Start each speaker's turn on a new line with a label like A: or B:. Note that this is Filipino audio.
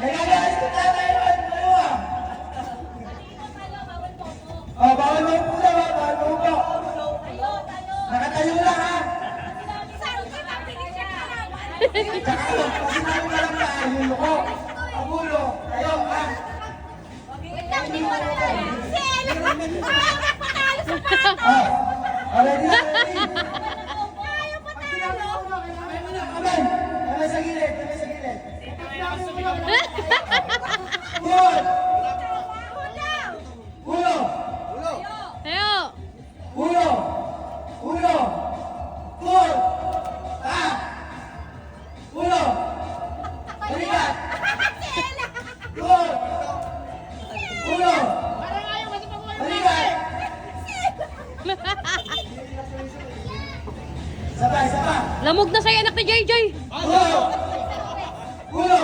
A: Nagagalit ko tatay yun. Dalawa. Oh, bawal mo po daw ha. Bawal mo po. Nakatayo lang ha. Tsaka ano, kasi namin walang kaayon ko. Abulo. Kayo ha. Oh, ready na, ready. Amen. Amen sa gilid. Amen sa gilid. Good. Ulo.
B: Tayo.
A: Ulo. Ulo. Good. Ulo. Balikat. Good. Ulo. Balikat. Sabay, sabay.
B: Lamog na sa'yo anak ni JJ.
A: Ulo. Ulo.